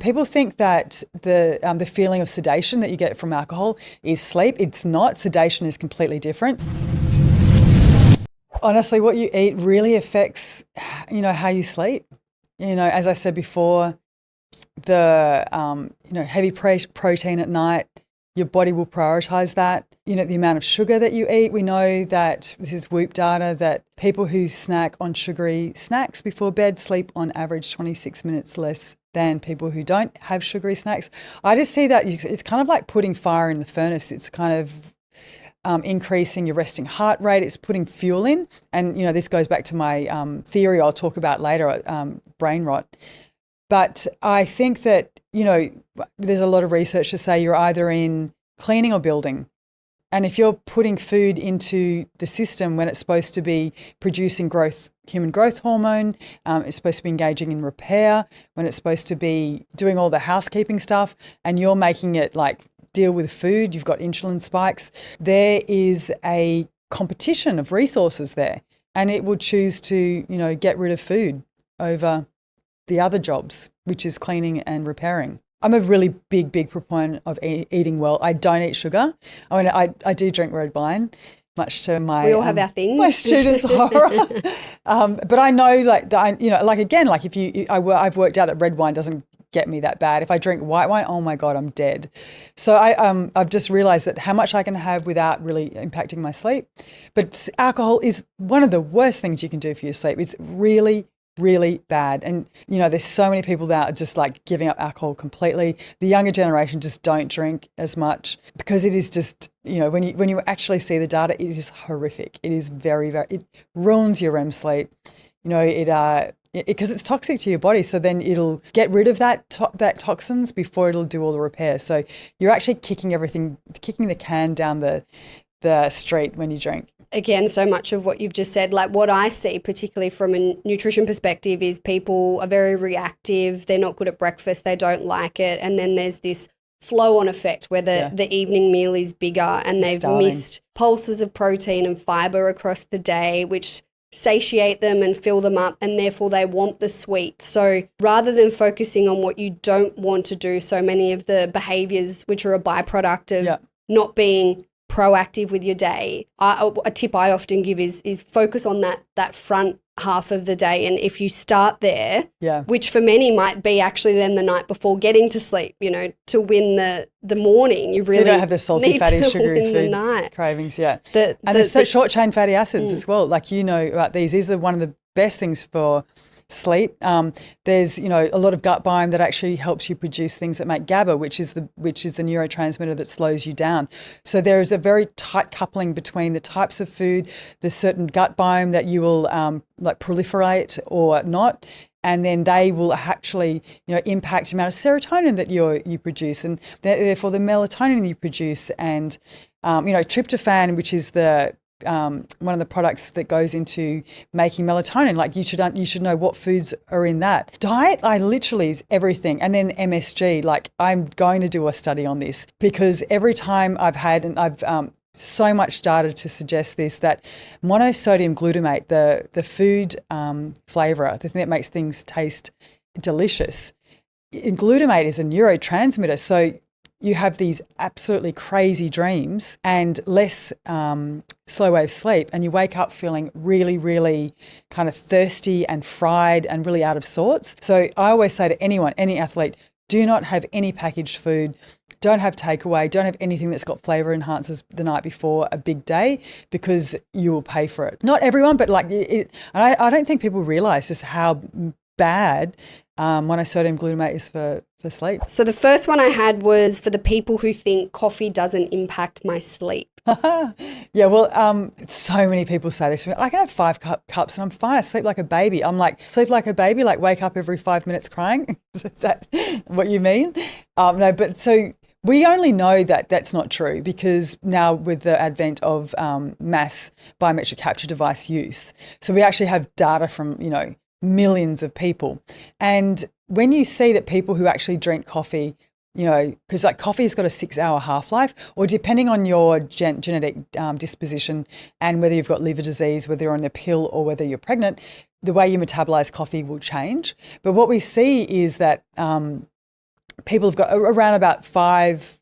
People think that the feeling of sedation that you get from alcohol is sleep. It's not. Sedation is completely different. Honestly, what you eat really affects, how you sleep. As I said before, the heavy protein at night, your body will prioritize that. The amount of sugar that you eat. We know that this is Whoop data that people who snack on sugary snacks before bed sleep on average 26 minutes less than people who don't have sugary snacks. I just see that it's kind of like putting fire in the furnace. It's kind of increasing your resting heart rate. It's putting fuel in. And, this goes back to my theory I'll talk about later, brain rot. But I think that, there's a lot of research to say you're either in cleaning or building. And if you're putting food into the system when it's supposed to be producing human growth hormone, it's supposed to be engaging in repair, when it's supposed to be doing all the housekeeping stuff, and you're making it like deal with food, you've got insulin spikes, there is a competition of resources there. And it will choose to, get rid of food over the other jobs, which is cleaning and repairing. I'm a really big proponent of eating well. I don't eat sugar. I mean, I do drink red wine, much to my we all have our things. My students' horror. But I know, I've worked out that red wine doesn't get me that bad. If I drink white wine, oh my God, I'm dead. So I've just realised that how much I can have without really impacting my sleep. But alcohol is one of the worst things you can do for your sleep. It's really bad. And, there's so many people that are just like giving up alcohol completely. The younger generation just don't drink as much because it is just, when you actually see the data, it is horrific. It is it ruins your REM sleep. Because it's toxic to your body. So then it'll get rid of that toxins before it'll do all the repair. So you're actually kicking the can down the street when you drink. Again, so much of what you've just said, like what I see, particularly from a nutrition perspective, is people are very reactive. They're not good at breakfast. They don't like it. And then there's this flow-on effect where the evening meal is bigger and they've missed pulses of protein and fibre across the day, which satiate them and fill them up, and therefore they want the sweet. So rather than focusing on what you don't want to do, so many of the behaviours which are a byproduct of not being proactive with your day, a tip I often give is focus on that front half of the day. And if you start there, which for many might be actually then the night before getting to sleep, to win the morning, you really so you don't have the salty, fatty, sugary food cravings. The short chain fatty acids as well. Like about these are one of the best things for sleep. There's a lot of gut biome that actually helps you produce things that make GABA, which is the neurotransmitter that slows you down. So there is a very tight coupling between the types of food, the certain gut biome that you will proliferate or not, and then they will actually impact the amount of serotonin that you produce, and therefore the melatonin you produce, and tryptophan, which is the one of the products that goes into making melatonin. Like you should know what foods are in that. Diet, literally is everything. And then MSG, like I'm going to do a study on this because every time I've so much data to suggest this, that monosodium glutamate, the food flavourer, the thing that makes things taste delicious, glutamate is a neurotransmitter. So you have these absolutely crazy dreams and less slow wave sleep, and you wake up feeling really, really kind of thirsty and fried and really out of sorts. So I always say to anyone, any athlete, do not have any packaged food. Don't have takeaway. Don't have anything that's got flavour enhancers the night before a big day, because you will pay for it. Not everyone, but I don't think people realise just how bad monosodium glutamate is for sleep. So the first one I had was for the people who think coffee doesn't impact my sleep. Yeah, well, so many people say this to me. I can have 5 cups and I'm fine. I sleep like a baby. I'm like, sleep like a baby, like wake up every 5 minutes crying? Is that what you mean? No, but so we only know that that's not true because now with the advent of mass biometric capture device use, so we actually have data from, millions of people. And when you see that people who actually drink coffee, because like coffee's got a 6-hour half-life, or depending on your genetic disposition and whether you've got liver disease, whether you're on the pill or whether you're pregnant, the way you metabolize coffee will change. But what we see is that people have got around about 5-6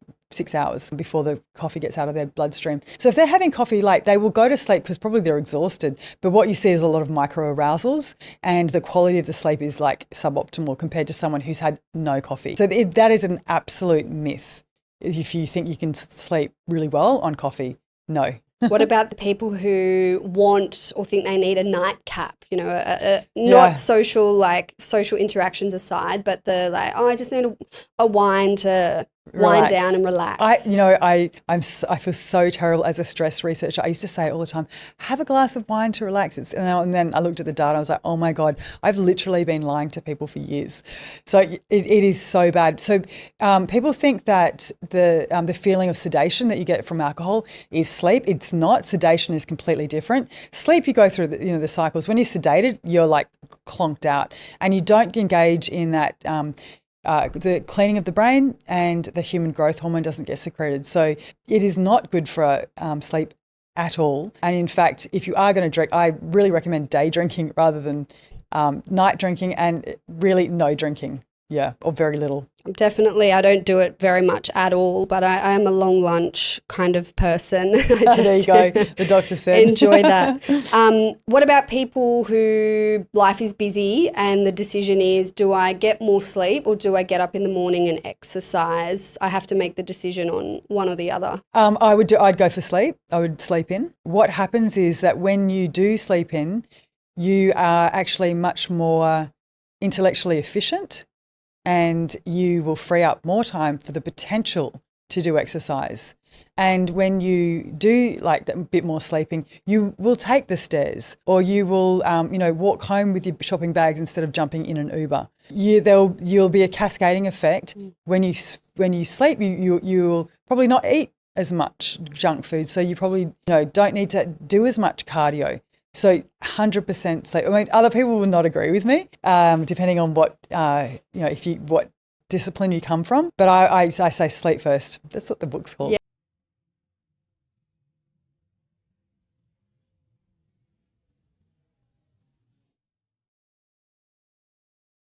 hours before the coffee gets out of their bloodstream. So if they're having coffee, like they will go to sleep because probably they're exhausted. But what you see is a lot of micro-arousals, and the quality of the sleep is like suboptimal compared to someone who's had no coffee. So that is an absolute myth. If you think you can sleep really well on coffee, no. What about the people who want or think they need a nightcap? You know, not social interactions aside, but the like, I just need a wine to wind down and relax. I feel so terrible as a stress researcher. I used to say it all the time, have a glass of wine to relax. And then I looked at the data. I was like, oh my God, I've literally been lying to people for years. So it is so bad. So people think that the feeling of sedation that you get from alcohol is sleep. It's not. Sedation is completely different. Sleep, you go through the cycles. When you're sedated, you're like clonked out, and you don't engage in that the cleaning of the brain, and the human growth hormone doesn't get secreted. So it is not good for sleep at all. And in fact, if you are going to drink, I really recommend day drinking rather than night drinking, and really no drinking. Yeah, or very little. I don't do it very much at all, but I am a long lunch kind of person. There you go. The doctor said. Enjoy that. What about people who life is busy and the decision is, do I get more sleep or do I get up in the morning and exercise? I have to make the decision on one or the other. I'd go for sleep. I would sleep in. What happens is that when you do sleep in, you are actually much more intellectually efficient, and you will free up more time for the potential to do exercise. And when you do like a bit more sleeping, you will take the stairs, or you will, walk home with your shopping bags instead of jumping in an Uber. You'll be a cascading effect. When you sleep, you'll probably not eat as much junk food, so you probably don't need to do as much cardio. So 100% sleep. I mean, other people will not agree with me, depending on what what discipline you come from. But I say sleep first. That's what the book's called.